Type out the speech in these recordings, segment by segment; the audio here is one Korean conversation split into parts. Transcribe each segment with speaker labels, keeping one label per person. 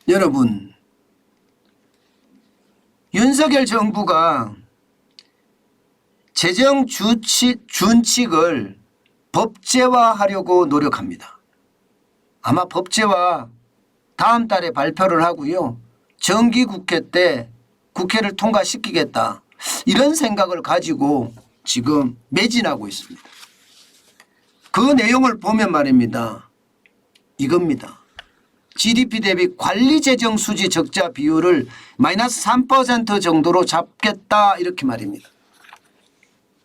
Speaker 1: 여러분, 윤석열 정부가 재정 준칙을 법제화하려고 노력합니다. 아마 법제화 다음 달에 발표를 하고요. 정기국회 때 국회를 통과시키겠다. 이런 생각을 가지고 지금 매진하고 있습니다. 그 내용을 보면 말입니다. 이겁니다. GDP 대비 관리재정 수지 적자 비율을 마이너스 3% 정도로 잡겠다 이렇게 말입니다.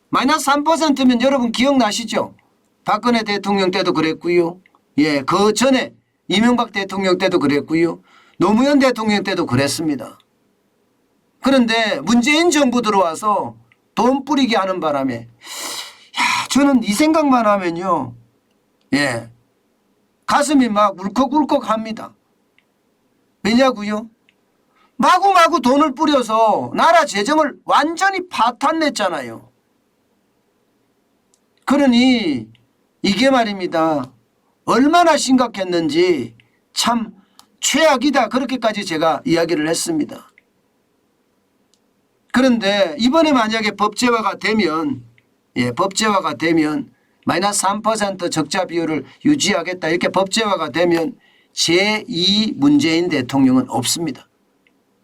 Speaker 1: 마이너스 3%면 여러분 기억나시죠? 박근혜 대통령 때도 그랬고요. 예, 그 전에 이명박 대통령 때도 그랬고요. 노무현 대통령 때도 그랬습니다. 그런데 문재인 정부 들어와서 돈 뿌리게 하는 바람에 저는 이 생각만 하면요. 예. 가슴이 막 울컥울컥 합니다. 왜냐고요? 마구마구 돈을 뿌려서 나라 재정을 완전히 파탄냈잖아요. 그러니 이게 말입니다. 얼마나 심각했는지 참 최악이다. 그렇게까지 제가 이야기를 했습니다. 그런데 이번에 만약에 법제화가 되면 법제화가 되면 마이너스 3% 적자 비율을 유지하겠다. 이렇게 법제화가 되면 제2 문재인 대통령은 없습니다.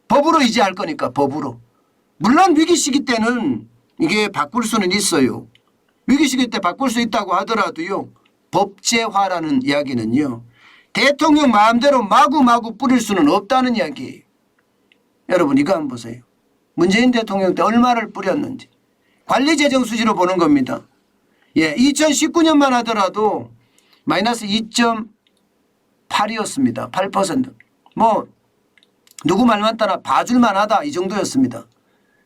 Speaker 1: 법으로 이제 할 거니까 법으로. 물론 위기 시기 때는 이게 바꿀 수는 있어요. 위기 시기 때 바꿀 수 있다고 하더라도요. 법제화라는 이야기는요. 대통령 마음대로 마구마구 뿌릴 수는 없다는 이야기예요. 여러분 이거 한번 보세요. 문재인 대통령 때 얼마를 뿌렸는지. 관리재정 수지로 보는 겁니다. 예, 2019년만 하더라도 마이너스 2.8이었습니다. 8%. 뭐 누구 말만 따라 봐줄만 하다 이 정도였습니다.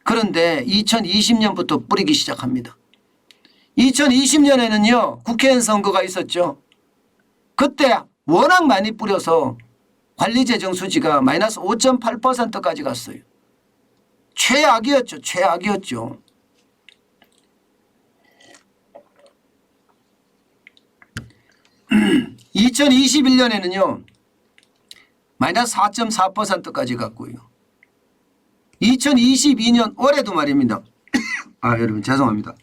Speaker 1: 그런데 2020년부터 뿌리기 시작합니다. 2020년에는요. 국회의원 선거가 있었죠. 그때 워낙 많이 뿌려서 관리재정 수지가 마이너스 5.8%까지 갔어요. 최악이었죠. 최악이었죠. 2021년에는요. 마이너스 4.4%까지 갔고요. 2022년 올해도 말입니다. 여러분 죄송합니다.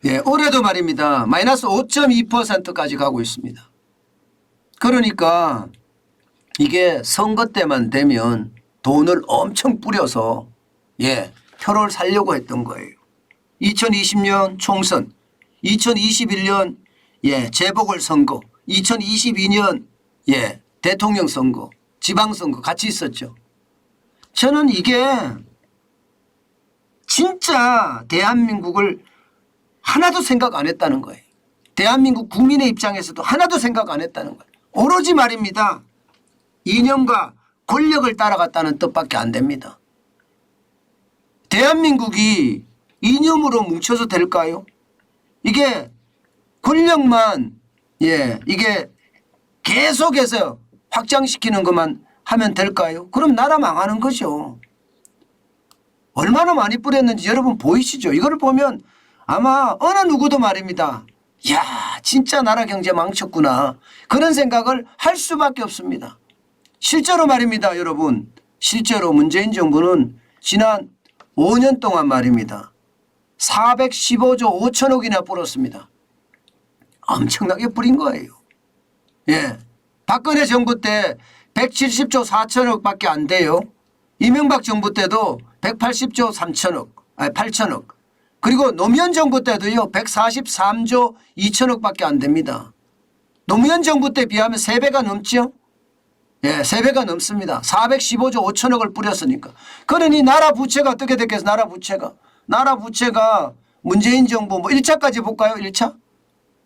Speaker 1: 예, 올해도 말입니다. 마이너스 5.2%까지 가고 있습니다. 그러니까 이게 선거 때만 되면 돈을 엄청 뿌려서 표를 살려고 했던 거예요. 2020년 총선, 2021년 재보궐선거, 2022년 대통령 선거, 지방선거 같이 있었죠. 저는 이게 진짜 대한민국을 하나도 생각 안 했다는 거예요. 대한민국 국민의 입장에서도 하나도 생각 안 했다는 거예요. 오로지 말입니다. 이념과 권력을 따라갔다는 뜻밖에 안 됩니다. 대한민국이 이념으로 뭉쳐서 될까요? 이게 권력만 이게 계속해서 확장시키는 것만 하면 될까요? 그럼 나라 망하는 거죠. 얼마나 많이 뿌렸는지 여러분 보이시죠? 이걸 보면 아마 어느 누구도 말입니다. 야, 진짜 나라 경제 망쳤구나. 그런 생각을 할 수밖에 없습니다. 실제로 말입니다, 여러분. 실제로 문재인 정부는 지난 5년 동안 말입니다. 415조 5천억이나 뿌렸습니다. 엄청나게 뿌린 거예요. 예. 박근혜 정부 때 170조 4천억 밖에 안 돼요. 이명박 정부 때도 180조 8천억. 그리고 노무현 정부 때도요. 143조 2천억 밖에 안 됩니다. 노무현 정부 때 비하면 3배가 넘죠. 3배가 넘습니다. 415조 5천억을 뿌렸으니까. 그러니 나라 부채가 어떻게 됐겠어? 나라 부채가 문재인 정부 1차까지 볼까요? 1차?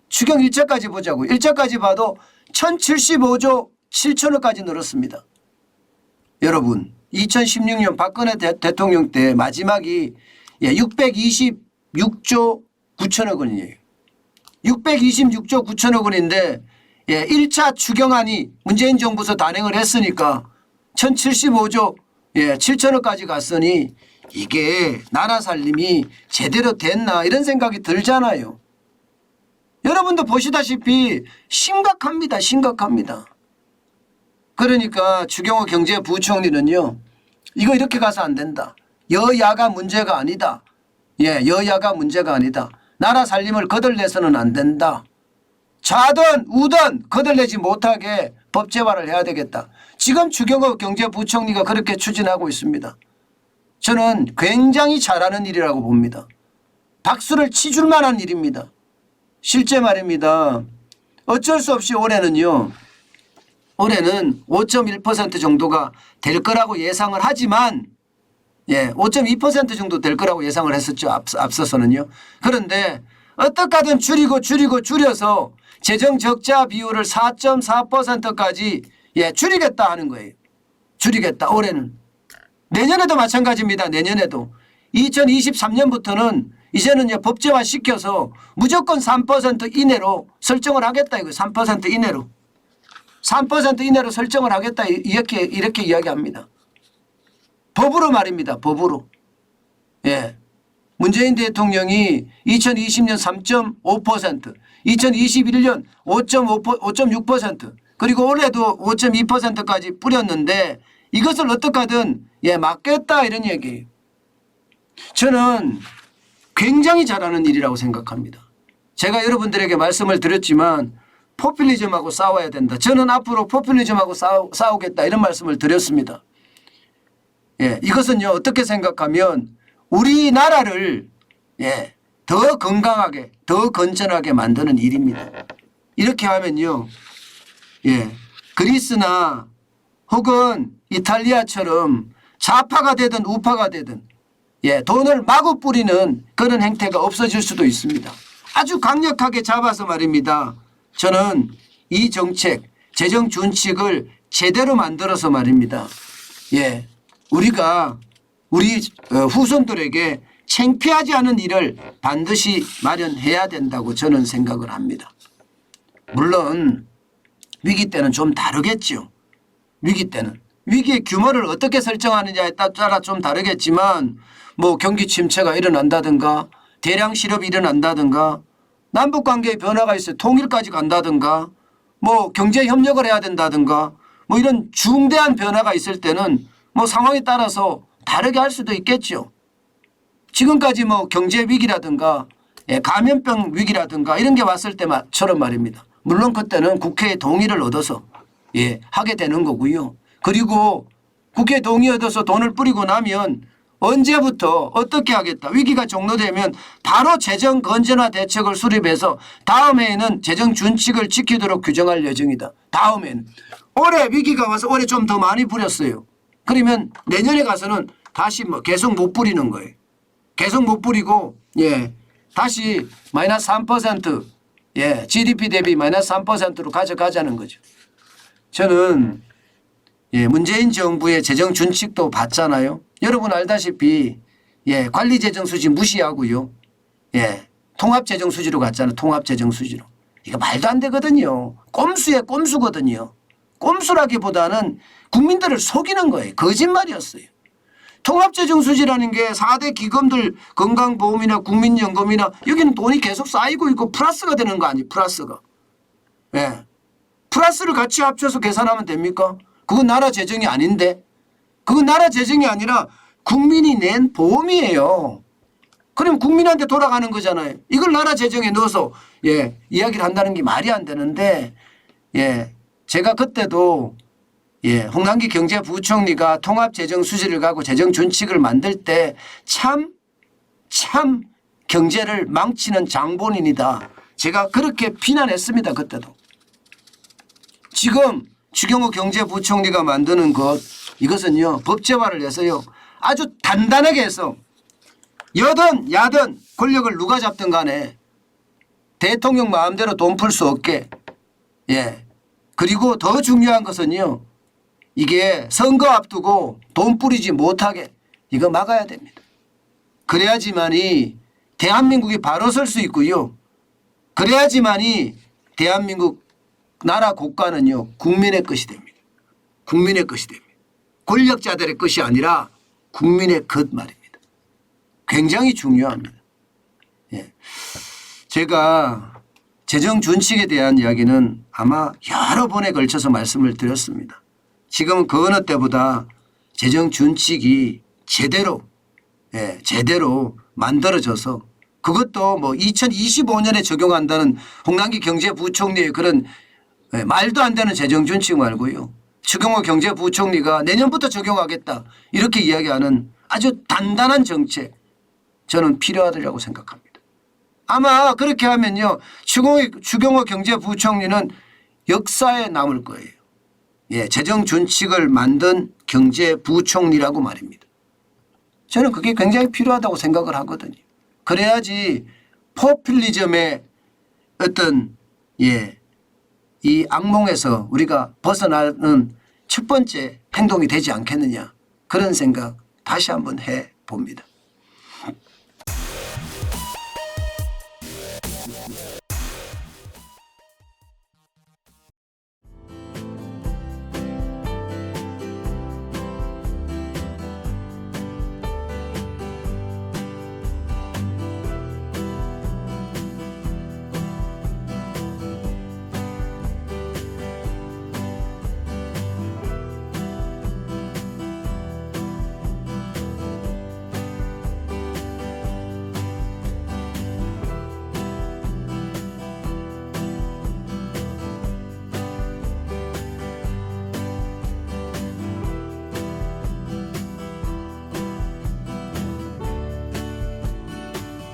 Speaker 1: 추경 1차까지 보자고요. 1차까지 봐도 1075조 7천억까지 늘었습니다. 여러분 2016년 박근혜 대통령 때 마지막이 626조 9천억 원이에요. 626조 9천억 원인데 1차 추경안이 문재인 정부에서 단행을 했으니까 1075조 7천억까지 갔으니 이게 나라 살림이 제대로 됐나 이런 생각이 들잖아요. 여러분도 보시다시피 심각합니다. 심각합니다. 그러니까 주경호 경제부총리는요. 이거 이렇게 가서 안 된다. 여야가 문제가 아니다. 예, 여야가 문제가 아니다. 나라 살림을 거들내서는 안 된다. 좌든 우든 거들내지 못하게 법제화를 해야 되겠다. 지금 주경호 경제부총리가 그렇게 추진하고 있습니다. 저는 굉장히 잘하는 일이라고 봅니다. 박수를 치줄 만한 일입니다. 실제 말입니다. 어쩔 수 없이 올해는 5.1% 정도가 될 거라고 예상을 하지만 5.2% 정도 될 거라고 예상을 했었죠. 앞서서는요. 그런데 어떻게든 줄여서 재정 적자 비율을 4.4%까지 줄이겠다 하는 거예요. 줄이겠다. 올해는. 내년에도 마찬가지입니다. 내년에도. 2023년부터는 이제는 법제화 시켜서 무조건 3% 이내로 설정을 하겠다. 이거 3% 이내로. 3% 이내로 설정을 하겠다. 이렇게 이야기합니다. 법으로 말입니다. 법으로. 예. 문재인 대통령이 2020년 3.5%, 2021년 5.6%, 그리고 올해도 5.2%까지 뿌렸는데 이것을 어떻게든 막겠다 이런 얘기예요. 저는 굉장히 잘하는 일이라고 생각합니다. 제가 여러분들에게 말씀을 드렸지만 포퓰리즘하고 싸워야 된다. 저는 앞으로 포퓰리즘하고 싸우겠다 이런 말씀을 드렸습니다. 이것은요 어떻게 생각하면 우리나라를 더 건강하게 더 건전하게 만드는 일입니다. 이렇게 하면요 그리스나 혹은 이탈리아처럼 좌파가 되든 우파가 되든 돈을 마구 뿌리는 그런 행태가 없어질 수도 있습니다. 아주 강력하게 잡아서 말입니다. 저는 이 정책 재정 준칙을 제대로 만들어서 말입니다. 우리가 우리 후손들에게 창피하지 않은 일을 반드시 마련해야 된다고 저는 생각을 합니다. 물론 위기 때는 좀 다르겠죠. 위기 때는. 위기의 규모를 어떻게 설정하느냐에 따라 좀 다르겠지만 뭐 경기 침체가 일어난다든가 대량 실업이 일어난다든가 남북관계의 변화가 있어요. 통일까지 간다든가 뭐 경제 협력을 해야 된다든가 뭐 이런 중대한 변화가 있을 때는 뭐 상황에 따라서 다르게 할 수도 있겠죠. 지금까지 뭐 경제 위기라든가 감염병 위기라든가 이런 게 왔을 때처럼 말입니다. 물론 그때는 국회의 동의를 얻어서 하게 되는 거고요. 그리고 국회 동의 얻어서 돈을 뿌리고 나면 언제부터 어떻게 하겠다. 위기가 종료되면 바로 재정 건전화 대책을 수립해서 다음 해에는 재정 준칙을 지키도록 규정할 예정이다. 다음에는. 올해 위기가 와서 올해 좀 더 많이 뿌렸어요. 그러면 내년에 가서는 다시 뭐 계속 못 뿌리는 거예요. 계속 못 뿌리고 다시 마이너스 3% GDP 대비 마이너스 3%로 가져가자는 거죠. 저는 문재인 정부의 재정 준칙도 봤잖아요. 여러분 알다시피 관리재정 수지 무시하고요. 통합재정 수지로 갔잖아요. 통합재정 수지로. 이거 말도 안 되거든요. 꼼수에 꼼수거든요. 꼼수라기보다는 국민들을 속이는 거예요. 거짓말이었어요. 통합재정 수지라는 게 4대 기금들 건강보험이나 국민연금이나 여기는 돈이 계속 쌓이고 있고 플러스가 되는 거 아니에요. 플러스가. 플러스를 같이 합쳐서 계산하면 됩니까? 그건 나라 재정이 아닌데. 그건 나라 재정이 아니라 국민이 낸 보험이에요. 그럼 국민한테 돌아가는 거잖아요. 이걸 나라 재정에 넣어서 이야기를 한다는 게 말이 안 되는데 제가 그때도 홍남기 경제부총리가 통합재정 수지를 가고 재정 준칙을 만들 때 참 경제를 망치는 장본인이다. 제가 그렇게 비난했습니다. 그때도. 지금 주경호 경제부총리가 만드는 것 이것은요 법제화를 해서요 아주 단단하게 해서 여든 야든 권력을 누가 잡든 간에 대통령 마음대로 돈 풀 수 없게 그리고 더 중요한 것은요 이게 선거 앞두고 돈 뿌리지 못하게 이거 막아야 됩니다. 그래야지만이 대한민국이 바로 설 수 있고요. 그래야지만이 대한민국 나라 국가는요 국민의 것이 됩니다. 국민의 것이 됩니다. 권력자들의 것이 아니라 국민의 것 말입니다. 굉장히 중요합니다. 예. 제가 재정 준칙에 대한 이야기는 아마 여러 번에 걸쳐서 말씀을 드렸습니다. 지금은 그 어느 때보다 재정 준칙이 제대로 만들어져서 그것도 뭐 2025년에 적용한다는 홍남기 경제부총리의 그런 말도 안 되는 재정 준칙 말고요. 추경호 경제부총리가 내년부터 적용하겠다 이렇게 이야기하는 아주 단단한 정책 저는 필요하다고 생각합니다. 아마 그렇게 하면요. 추경호 경제부총리는 역사에 남을 거예요. 예, 재정 준칙을 만든 경제부총리라고 말입니다. 저는 그게 굉장히 필요하다고 생각을 하거든요. 그래야지 포퓰리즘의 어떤 이 악몽에서 우리가 벗어나는 첫 번째 행동이 되지 않겠느냐 그런 생각 다시 한번 해 봅니다.